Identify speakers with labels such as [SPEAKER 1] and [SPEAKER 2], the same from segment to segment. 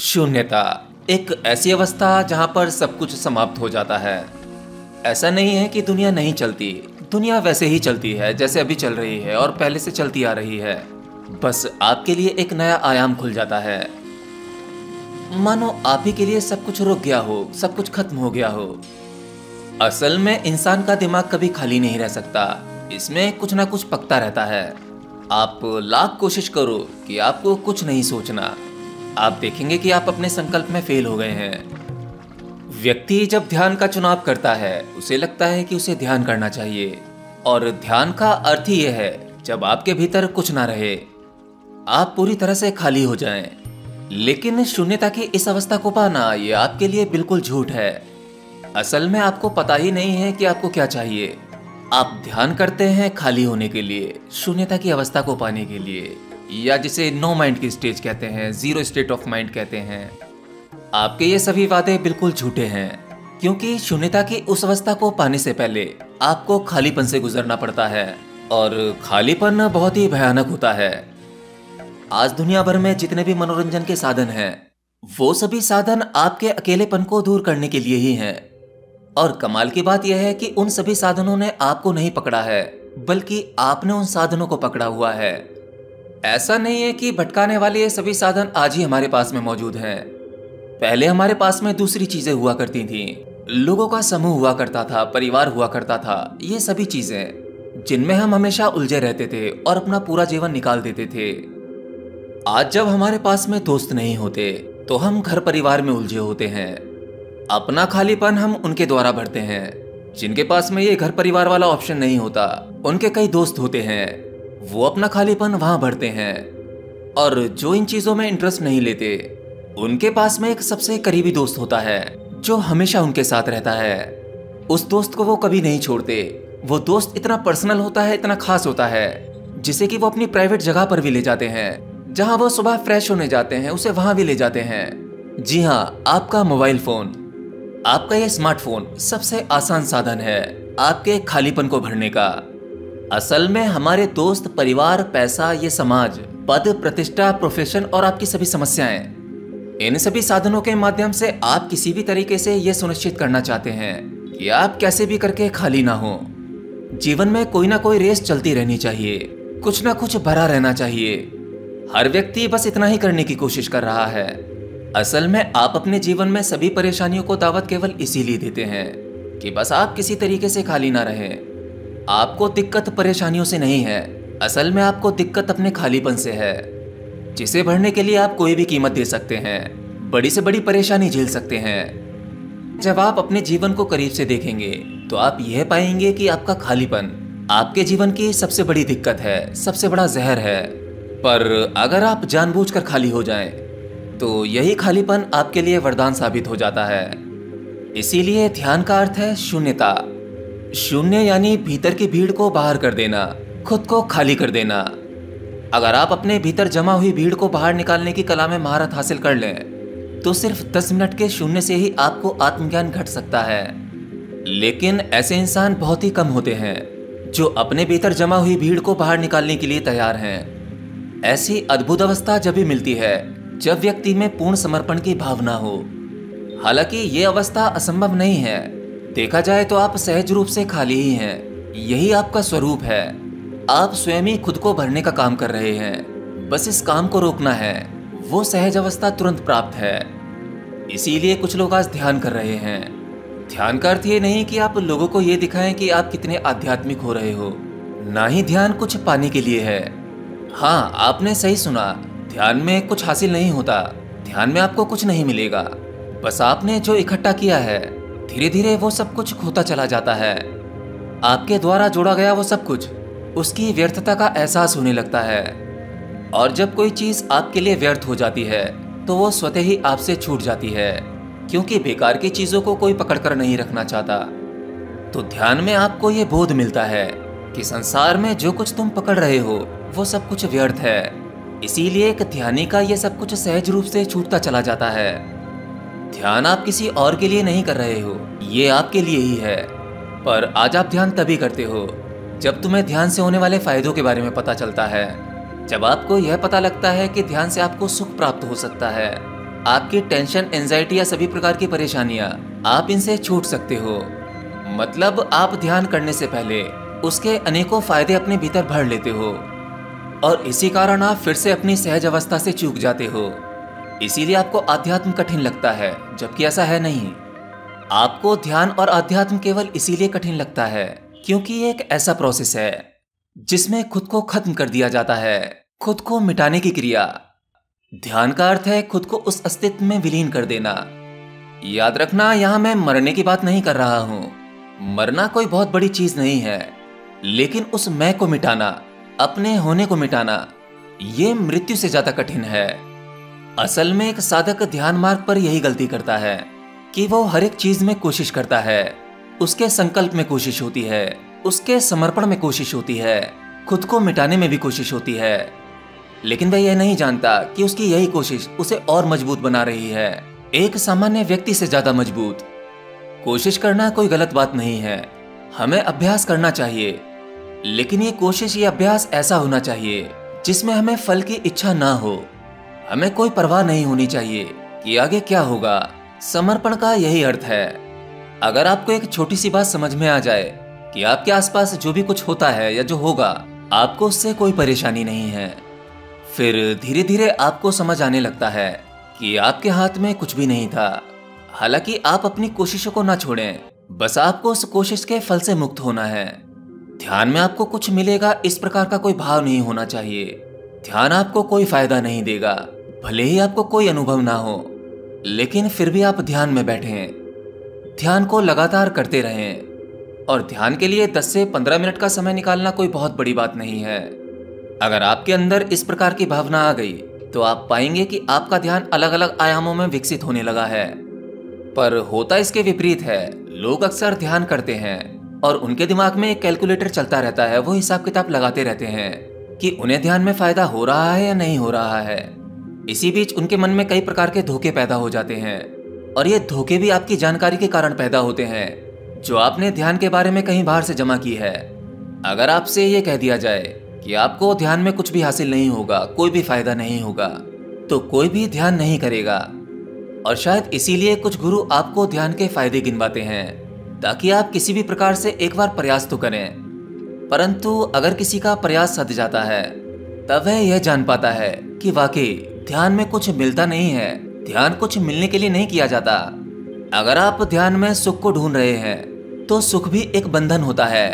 [SPEAKER 1] शून्यता एक ऐसी अवस्था जहां पर सब कुछ समाप्त हो जाता है। ऐसा नहीं है कि दुनिया नहीं चलती, दुनिया वैसे ही चलती है जैसे अभी चल रही है और पहले से चलती आ रही है। बस आपके लिए एक नया आयाम खुल जाता है। मानो आप ही के लिए सब कुछ रुक गया हो, सब कुछ खत्म हो गया हो। असल में इंसान का दिमाग कभी खाली नहीं रह सकता, इसमें कुछ ना कुछ पकता रहता है। आप लाख कोशिश करो कि आपको कुछ नहीं सोचना, आप देखेंगे कि आप अपने संकल्प में फेल हो गए हैं। व्यक्ति जब ध्यान का चुनाव करता है उसे लगता है कि उसे ध्यान करना चाहिए, और ध्यान का अर्थ ही यह है जब आपके भीतर कुछ ना रहे, आप पूरी तरह से खाली हो जाएं। लेकिन शून्यता की इस अवस्था को पाना ये आपके लिए बिल्कुल झूठ है। असल में आपको पता ही नहीं है कि आपको क्या चाहिए। आप ध्यान करते हैं खाली होने के लिए, शून्यता की अवस्था को पाने के लिए, या जिसे नो माइंड की स्टेज कहते हैं, जीरो स्टेट ऑफ माइंड कहते हैं। आपके ये सभी वादे बिल्कुल झूठे हैं, क्योंकि शून्यता की उस अवस्था को पाने से पहले आपको खालीपन से गुजरना पड़ता है, और खालीपन बहुत ही भयानक होता है। आज दुनिया भर में जितने भी मनोरंजन के साधन हैं, वो सभी साधन आपके अकेलेपन को दूर करने के लिए ही हैं। और कमाल की बात यह है कि उन सभी साधनों ने आपको नहीं पकड़ा है, बल्कि आपने उन साधनों को पकड़ा हुआ है। ऐसा नहीं है कि भटकाने वाले ये सभी साधन आज ही हमारे पास में मौजूद हैं। पहले हमारे पास में दूसरी चीजें हुआ करती थीं, लोगों का समूह हुआ करता था, परिवार हुआ करता था, ये सभी चीजें जिनमें हम हमेशा उलझे रहते थे और अपना पूरा जीवन निकाल देते थे। आज जब हमारे पास में दोस्त नहीं होते तो हम घर परिवार में उलझे होते हैं। अपना खालीपन हम उनके द्वारा भरते हैं जिनके पास में ये घर परिवार वाला ऑप्शन नहीं होता। उनके कई दोस्त होते हैं, वो अपना खालीपन वहां भरते हैं। और जो इन चीजों में इंटरेस्ट नहीं लेते, उनके पास में एक सबसे करीबी दोस्त होता है जो हमेशा उनके साथ रहता है। उस दोस्त को वो कभी नहीं छोड़ते। वो दोस्त इतना पर्सनल होता है, इतना खास होता है, जिसे कि वो अपनी प्राइवेट जगह पर भी ले जाते हैं। जहां वो सुबह फ्रेश होने जाते हैं, उसे वहां भी ले जाते हैं। जी हाँ, आपका मोबाइल फोन, आपका ये स्मार्टफोन सबसे आसान साधन है आपके खालीपन को भरने का। असल में हमारे दोस्त, परिवार, पैसा, ये समाज, पद, प्रतिष्ठा, प्रोफेशन और आपकी सभी समस्याएं, इन सभी साधनों के माध्यम से आप किसी भी तरीके से ये सुनिश्चित करना चाहते हैं कि आप कैसे भी करके खाली ना हो। जीवन में कोई ना कोई रेस चलती रहनी चाहिए, कुछ ना कुछ भरा रहना चाहिए। हर व्यक्ति बस इतना ही करने की कोशिश कर रहा है। असल में आप अपने जीवन में सभी परेशानियों को दावत केवल इसीलिए देते हैं कि बस आप किसी तरीके से खाली ना रहें। आपको दिक्कत परेशानियों से नहीं है, असल में आपको दिक्कत अपने खालीपन से है, जिसे भरने के लिए आप कोई भी कीमत दे सकते हैं, बड़ी से बड़ी परेशानी झेल सकते हैं। जब आप अपने जीवन को करीब से देखेंगे तो आप यह पाएंगे कि आपका खालीपन आपके जीवन की सबसे बड़ी दिक्कत है, सबसे बड़ा जहर है। पर अगर आप जानबूझकर खाली हो जाएं, तो यही खालीपन आपके लिए वरदान साबित हो जाता है। इसीलिए ध्यान का अर्थ है शून्यता। शून्य यानी भीतर की भीड़ को बाहर कर देना, खुद को खाली कर देना। अगर आप अपने भीतर जमा हुई भीड़ को बाहर निकालने की कला में महारत हासिल कर लें, तो सिर्फ 10 मिनट के शून्य से ही आपको आत्मज्ञान घट सकता है। लेकिन ऐसे इंसान बहुत ही कम होते हैं जो अपने भीतर जमा हुई भीड़ को बाहर निकालने के लिए तैयार हैं। ऐसी अद्भुत अवस्था जब भी मिलती है जब व्यक्ति में पूर्ण समर्पण की भावना हो। हालांकि ये अवस्था असंभव नहीं है, देखा जाए तो आप सहज रूप से खाली ही हैं। यही आपका स्वरूप है। आप स्वयं ही खुद को भरने का काम कर रहे हैं, बस इस काम को रोकना है। वो सहज अवस्था तुरंत प्राप्त है। इसीलिए कुछ लोग आज ध्यान कर रहे हैं। ध्यान का अर्थ ये नहीं कि आप लोगों को ये दिखाएं कि आप कितने आध्यात्मिक हो रहे हो, ना ही ध्यान कुछ पाने के लिए है। हाँ, आपने सही सुना, ध्यान में कुछ हासिल नहीं होता, ध्यान में आपको कुछ नहीं मिलेगा। बस आपने जो इकट्ठा किया है, धीरे धीरे वो सब कुछ खोता चला जाता है। आपके द्वारा जोड़ा गया वो सब कुछ, उसकी व्यर्थता का एहसास होने लगता है। और जब कोई चीज आपके लिए व्यर्थ हो जाती है तो वो स्वतः ही आपसे छूट जाती है, क्योंकि बेकार की चीजों को कोई पकड़ कर नहीं रखना चाहता। तो ध्यान में आपको ये बोध मिलता है कि संसार में जो कुछ तुम पकड़ रहे हो वो सब कुछ व्यर्थ है। इसीलिए एक ध्यानी का ये सब कुछ सहज रूप से छूटता चला जाता है। ध्यान आप किसी और के लिए नहीं कर रहे हो, ये आपके लिए ही है। पर आज आप ध्यान तभी करते हो जब तुम्हें ध्यान से होने वाले फायदों के बारे में पता चलता है, जब आपको यह पता लगता है कि ध्यान से आपको सुख प्राप्त हो सकता है, आपकी टेंशन, एंजाइटी या सभी प्रकार की परेशानियां, आप इनसे छूट सकते हो। मतलब आप ध्यान करने से पहले उसके अनेकों फायदे अपने भीतर भर लेते हो और इसी कारण आप फिर से अपनी सहज अवस्था से चूक जाते हो। इसीलिए आपको आध्यात्म कठिन लगता है, जबकि ऐसा है नहीं। आपको ध्यान और आध्यात्म केवल इसीलिए कठिन लगता है क्योंकि ये एक ऐसा प्रोसेस है जिसमें खुद को खत्म कर दिया जाता है, खुद को मिटाने की क्रिया। ध्यान का अर्थ है खुद को उस अस्तित्व में विलीन कर देना। याद रखना, यहां मैं मरने की बात नहीं कर रहा हूं। मरना कोई बहुत बड़ी चीज नहीं है, लेकिन उस मैं को मिटाना, अपने होने को मिटाना, ये मृत्यु से ज्यादा कठिन है। असल में एक साधक ध्यान मार्ग पर यही गलती करता है कि वो हर एक चीज में कोशिश करता है। उसके संकल्प में कोशिश होती है, उसके समर्पण में कोशिश होती है, खुद को मिटाने में भी कोशिश होती है, लेकिन वह यह नहीं जानता कि उसकी यही कोशिश उसे और मजबूत बना रही है, एक सामान्य व्यक्ति से ज्यादा मजबूत। कोशिश करना कोई गलत बात नहीं है, हमें अभ्यास करना चाहिए, लेकिन ये कोशिश, ये अभ्यास ऐसा होना चाहिए जिसमें हमें फल की इच्छा ना हो। हमें कोई परवाह नहीं होनी चाहिए कि आगे क्या होगा। समर्पण का यही अर्थ है। अगर आपको एक छोटी सी बात समझ में आ जाए कि आपके आसपास जो भी कुछ होता है या जो होगा, आपको उससे कोई परेशानी नहीं है, फिर धीरे धीरे आपको समझ आने लगता है कि आपके हाथ में कुछ भी नहीं था। हालांकि आप अपनी कोशिशों को ना छोड़ें, बस आपको उस कोशिश के फल से मुक्त होना है। ध्यान में आपको कुछ मिलेगा इस प्रकार का कोई भाव नहीं होना चाहिए। ध्यान आपको कोई फायदा नहीं देगा, भले ही आपको कोई अनुभव ना हो, लेकिन फिर भी आप ध्यान में बैठें। ध्यान को लगातार करते रहें और ध्यान के लिए 10 से 15 मिनट का समय निकालना कोई बहुत बड़ी बात नहीं है। अगर आपके अंदर इस प्रकार की भावना आ गई तो आप पाएंगे कि आपका ध्यान अलग अलग आयामों में विकसित होने लगा है। पर होता इसके विपरीत है। लोग अक्सर ध्यान करते हैं और उनके दिमाग में एक कैलकुलेटर चलता रहता है, वो हिसाब किताब लगाते रहते हैं कि उन्हें ध्यान में फायदा हो रहा है या नहीं हो रहा है। इसी बीच उनके मन में कई प्रकार के धोखे पैदा हो जाते हैं और ये धोखे भी आपकी जानकारी के कारण पैदा होते हैं जो आपने ध्यान के बारे में कहीं बाहर से जमा की है। अगर आपसे ये कह दिया जाए कि आपको ध्यान में कुछ भी हासिल नहीं होगा, कोई भी फायदा नहीं होगा, तो कोई भी ध्यान नहीं करेगा। और शायद इसीलिए कुछ गुरु आपको ध्यान के फायदे गिनवाते हैं ताकि आप किसी भी प्रकार से एक बार प्रयास तो करें। परंतु अगर किसी का प्रयास सध जाता है तब वह यह जान पाता है कि वाकई ध्यान में कुछ मिलता नहीं है। ध्यान कुछ मिलने के लिए नहीं किया जाता। अगर आप ध्यान में सुख को ढूंढ रहे हैं तो सुख भी एक बंधन होता है।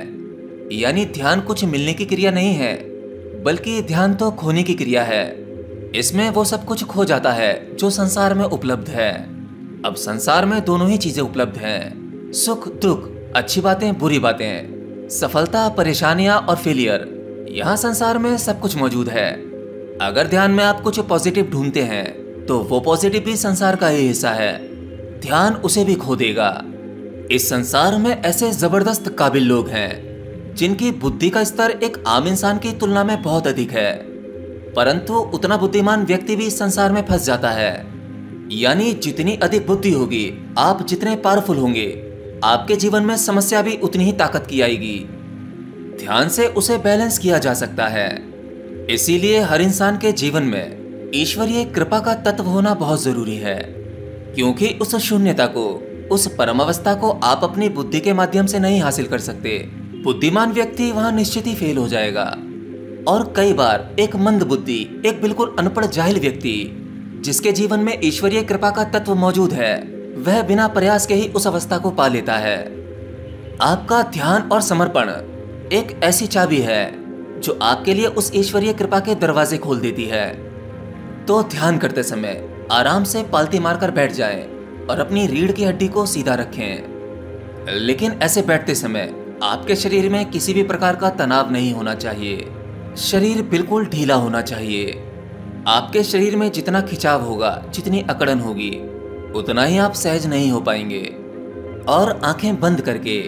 [SPEAKER 1] यानी ध्यान कुछ मिलने की क्रिया नहीं है, बल्कि ध्यान तो खोने की क्रिया है। इसमें वो सब कुछ खो जाता है जो संसार में उपलब्ध है। अब संसार में दोनों ही चीजें उपलब्ध हैं, सुख दुख, अच्छी बातें बुरी बातें, सफलता परेशानियां और फेलियर। यहाँ संसार में सब कुछ मौजूद है। अगर ध्यान में आप कुछ पॉजिटिव ढूंढते हैं तो वो पॉजिटिव भी संसार का ही हिस्सा है, ध्यान उसे भी खो देगा। इस संसार में ऐसे जबरदस्त काबिल लोग हैं जिनकी बुद्धि का स्तर एक आम इंसान की तुलना में बहुत अधिक है, परंतु उतना बुद्धिमान व्यक्ति भी इस संसार में फंस जाता है। यानी जितनी अधिक बुद्धि होगी, आप जितने पावरफुल होंगे, आपके जीवन में समस्या भी उतनी ही ताकत की आएगी। ध्यान से उसे बैलेंस किया जा सकता है। इसीलिए हर इंसान के जीवन में ईश्वरीय कृपा का तत्व होना बहुत जरूरी है, क्योंकि उस शून्यता को, उस परम अवस्था को आप अपनी बुद्धि के माध्यम से नहीं हासिल कर सकते। बुद्धिमान व्यक्ति वहां निश्चित ही फेल हो जाएगा। और कई बार एक मंद बुद्धि, एक बिल्कुल अनपढ़ जाहिल व्यक्ति जिसके जीवन में ईश्वरीय कृपा का तत्व मौजूद है, वह बिना प्रयास के ही उस अवस्था को पा लेता है। आपका ध्यान और समर्पण एक ऐसी चाबी है जो आपके लिए उस ईश्वरीय कृपा के दरवाजे खोल देती है। तो ध्यान करते समय आराम से पालती मारकर बैठ जाएं और अपनी रीढ़ की हड्डी को सीधा रखें। लेकिन ऐसे बैठते समय आपके शरीर में किसी भी प्रकार का तनाव नहीं होना चाहिए। शरीर बिल्कुल ढीला होना चाहिए। आपके शरीर में जितना खिंचाव होगा, जितनी अकड़न होगी, उतना ही आप सहज नहीं हो पाएंगे। और आंखें बंद करके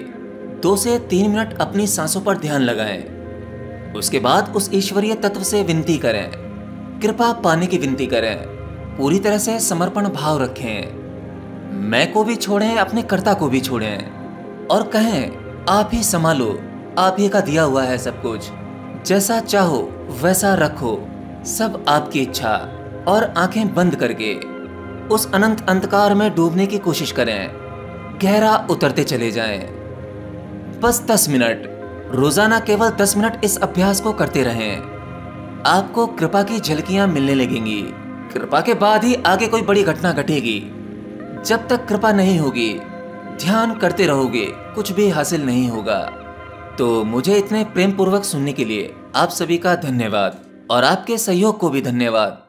[SPEAKER 1] 2 से 3 मिनट अपनी सांसों पर ध्यान लगाएं। उसके बाद उस ईश्वरीय तत्व से विनती करें, कृपा पाने की विनती करें। पूरी तरह से समर्पण भाव रखें। मैं को भी छोड़ें, अपने कर्ता को भी छोड़ें और कहें, आप ही संभालो, आप ही का दिया हुआ है सब कुछ, जैसा चाहो वैसा रखो, सब आपकी इच्छा। और आंखें बंद करके उस अनंत अंधकार में डूबने की कोशिश करें, गहरा उतरते चले जाएं। बस 10 मिनट, रोजाना केवल 10 मिनट इस अभ्यास को करते रहें। आपको कृपा की झलकियां मिलने लगेंगी। कृपा के बाद ही आगे कोई बड़ी घटना घटेगी। जब तक कृपा नहीं होगी, ध्यान करते रहोगे, कुछ भी हासिल नहीं होगा। तो मुझे इतने प्रेम पूर्वक सुनने के लिए आप सभी का धन्यवाद और आपके सहयोग को भी धन्यवाद।